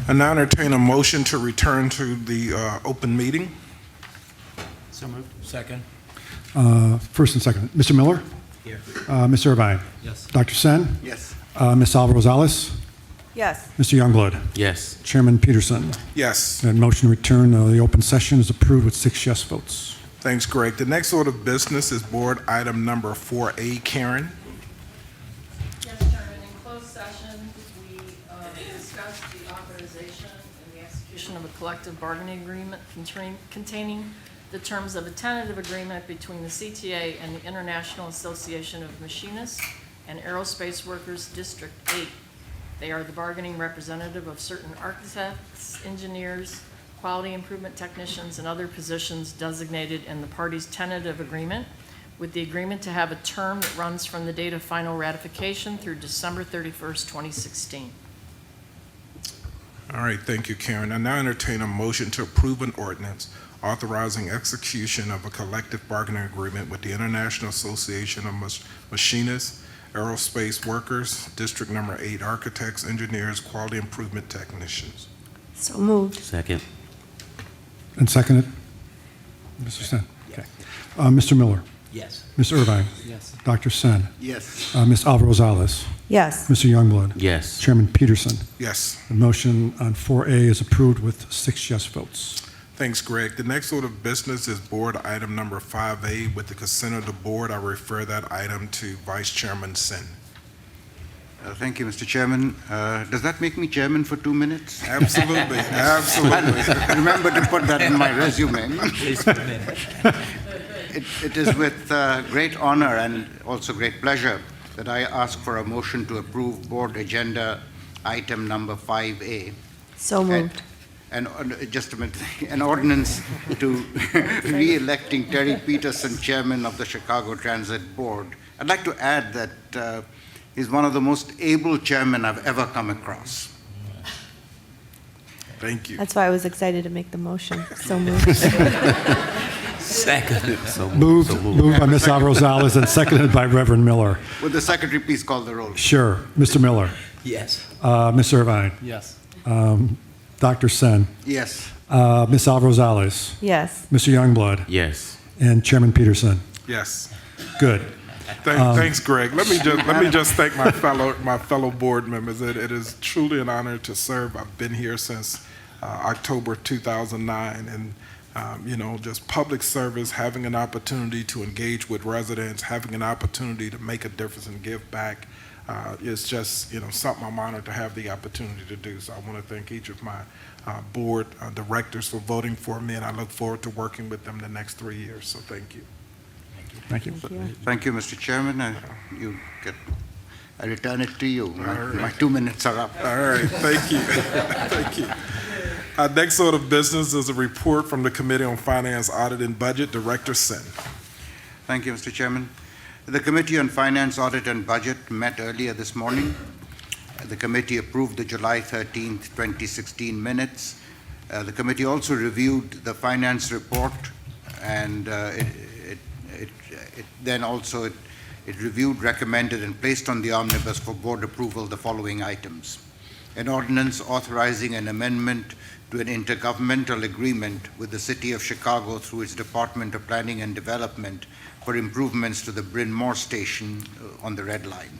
I now entertain a motion to return to the open meeting. So moved. Second. First and second. Mr. Miller? Here. Ms. Irvine? Yes. Dr. Sen? Yes. Ms. Alvarez-Rosales? Yes. Mr. Youngblood? Yes. Chairman Peterson? Yes. That motion to return the open session is approved with 6 yes votes. Thanks, Greg. The next order of business is board item number 4A. Karen? Yes, Chairman, in closed session, we discussed the authorization and the execution of a collective bargaining agreement containing the terms of a tentative agreement between the CTA and the International Association of Machinists and Aerospace Workers District 8. They are the bargaining representative of certain architects, engineers, quality improvement technicians, and other positions designated in the parties' tentative agreement, with the agreement to have a term that runs from the date of final ratification through December 31st, 2016. All right, thank you, Karen. I now entertain a motion to approve an ordinance authorizing execution of a collective bargaining agreement with the International Association of Machinists, Aerospace Workers, District Number 8 Architects, Engineers, Quality Improvement Technicians. So moved. Second. And seconded? Mr. Sen? Okay. Mr. Miller? Yes. Ms. Irvine? Yes. Dr. Sen? Yes. Ms. Alvarez-Rosales? Yes. Mr. Youngblood? Yes. Chairman Peterson? Yes. The motion on 4A is approved with 6 yes votes. Thanks, Greg. The next order of business is board item number 5A. With the consent of the board, I refer that item to Vice Chairman Sin. Thank you, Mr. Chairman. Does that make me chairman for 2 minutes? Absolutely, absolutely. Remember to put that in my resume. Please put a minute. It is with great honor and also great pleasure that I ask for a motion to approve board agenda item number 5A. So moved. And just a minute, an ordinance to re-electing Terry Peterson, chairman of the Chicago Transit Board. I'd like to add that he's one of the most able chairmen I've ever come across. Thank you. That's why I was excited to make the motion. So moved. Second. Moved by Ms. Alvarez-Rosales and seconded by Reverend Miller. Would the secretary please call the roll? Sure. Mr. Miller? Yes. Ms. Irvine? Yes. Dr. Sen? Yes. Ms. Alvarez-Rosales? Yes. Mr. Youngblood? Yes. And Chairman Peterson? Yes. Good. Thanks, Greg. Let me just thank my fellow board members. It is truly an honor to serve. I've been here since October 2009, and just public service, having an opportunity to engage with residents, having an opportunity to make a difference and give back. It's just something I'm honored to have the opportunity to do. So I want to thank each of my board directors for voting for me, and I look forward to working with them the next 3 years. So thank you. Thank you. Thank you, Mr. Chairman. I return it to you. My 2 minutes are up. All right, thank you. Thank you. Next order of business is a report from the Committee on Finance, Audit, and Budget. Director Sin. Thank you, Mr. Chairman. The Committee on Finance, Audit, and Budget met earlier this morning. The committee approved the July 13th, 2016 minutes. The committee also reviewed the finance report, and it reviewed, recommended, and placed on the omnibus for board approval the following items: an ordinance authorizing an amendment to an intergovernmental agreement with the City of Chicago through its Department of Planning and Development for improvements to the Bryn Mawr Station on the Red Line.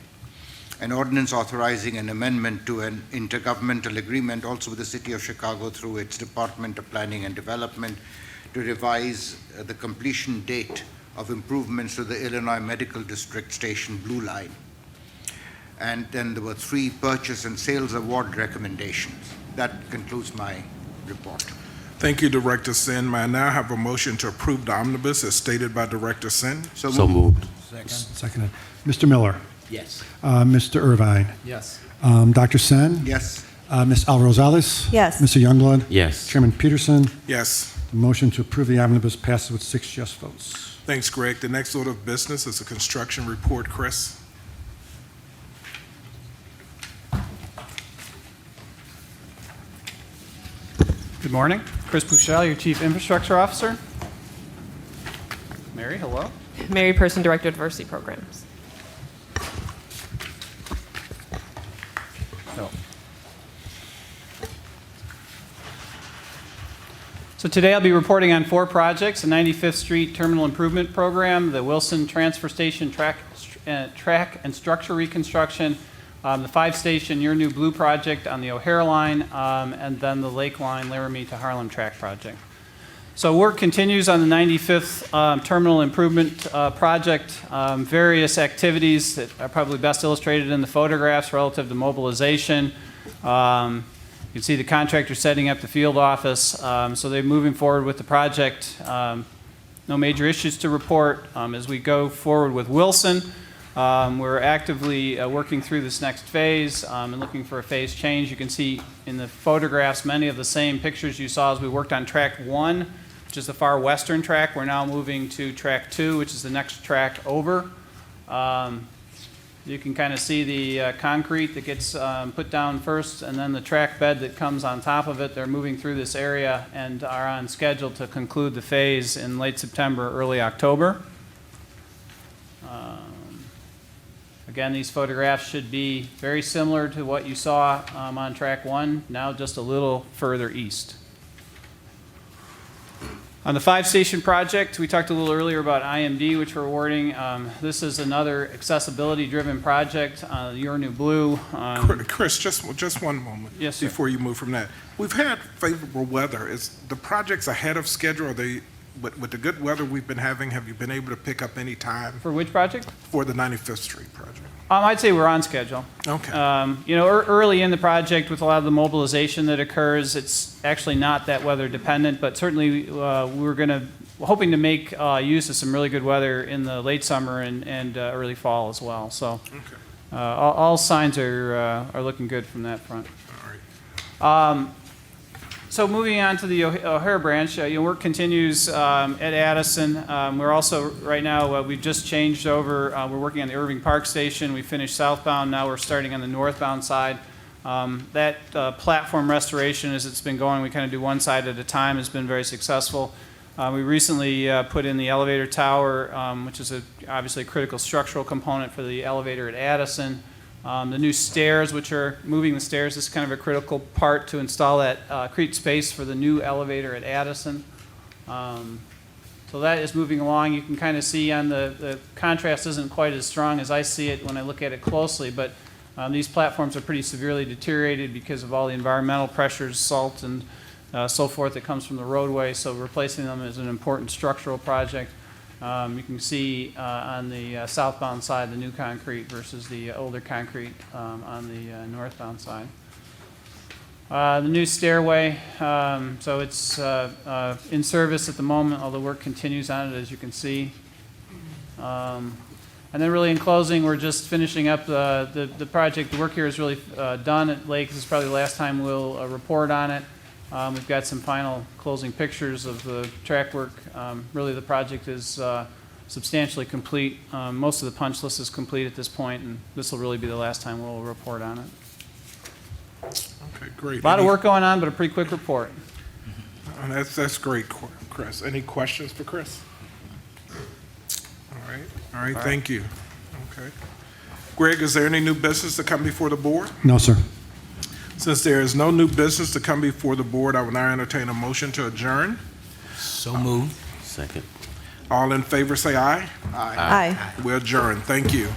An ordinance authorizing an amendment to an intergovernmental agreement also with the City of Chicago through its Department of Planning and Development to revise the completion date of improvements to the Illinois Medical District Station Blue Line. And then there were 3 purchase and sales award recommendations. That concludes my report. Thank you, Director Sin. May I now have a motion to approve the omnibus as stated by Director Sin? So moved. Second. Seconded. Mr. Miller? Yes. Mr. Irvine? Yes. Dr. Sen? Yes. Ms. Alvarez-Rosales? Yes. Mr. Youngblood? Yes. Chairman Peterson? Yes. The motion to approve the omnibus passes with 6 yes votes. Thanks, Greg. The next order of business is a construction report. Chris? Good morning. Chris Puchel, your Chief Infrastructure Officer. Mary, hello. Mary Person, Director of Diversity Programs. So, So today I'll be reporting on 4 projects: the 95th Street Terminal Improvement Program, the Wilson Transfer Station track and structure reconstruction, the 5-station Your New Blue project on the O'Hare line, and then the Lake Line Laramie to Harlem track project. So work continues on the 95th Terminal Improvement Project. Various activities that are probably best illustrated in the photographs relative to mobilization. You can see the contractor setting up the field office. So they're moving forward with the project. No major issues to report. As we go forward with Wilson, we're actively working through this next phase and looking for a phase change. You can see in the photographs many of the same pictures you saw as we worked on track 1, which is the far western track. We're now moving to track 2, which is the next track over. You can kind of see the concrete that gets put down first, and then the track bed that comes on top of it. They're moving through this area and are on schedule to conclude the phase in late September, early October. Again, these photographs should be very similar to what you saw on track 1, now just a little further east. On the 5-station project, we talked a little earlier about IMD, which we're awarding. This is another accessibility-driven project, Your New Blue. Chris, just one moment. Yes, sir. Before you move from that. We've had favorable weather. Is the projects ahead of schedule? Are they, with the good weather we've been having, have you been able to pick up any time? For which project? For the 95th Street project. I'd say we're on schedule. Okay. Early in the project, with a lot of the mobilization that occurs, it's actually not that weather dependent, but certainly we're hoping to make use of some really good weather in the late summer and early fall as well. So all signs are looking good from that front. All right. So moving on to the O'Hare branch, work continues at Addison. We're also, right now, we've just changed over. We're working on the Irving Park Station. We finished southbound. Now we're starting on the northbound side. That platform restoration, as it's been going, we kind of do one side at a time, has been very successful. We recently put in the elevator tower, which is obviously a critical structural component for the elevator at Addison. The new stairs, which are moving the stairs, is kind of a critical part to install that create space for the new elevator at Addison. So that is moving along. You can kind of see on the contrast isn't quite as strong as I see it when I look at it closely, but these platforms are pretty severely deteriorated because of all the environmental pressures, salt and so forth that comes from the roadway. So replacing them is an important structural project. You can see on the southbound side the new concrete versus the older concrete on the northbound side. The new stairway, so it's in service at the moment, although work continues on it, as you can see. And then really in closing, we're just finishing up the project. The work here is really done at Lake. This is probably the last time we'll report on it. We've got some final closing pictures of the track work. Really, the project is substantially complete. Most of the punch list is complete at this point, and this will really be the last time we'll report on it. Okay, great. A lot of work going on, but a pretty quick report. That's great, Chris. Any questions for Chris? All right, thank you. Okay. Greg, is there any new business to come before the board? No, sir. Since there is no new business to come before the board, I will now entertain a motion to adjourn. So moved. Second. All in favor say aye. Aye. We adjourn. Thank you.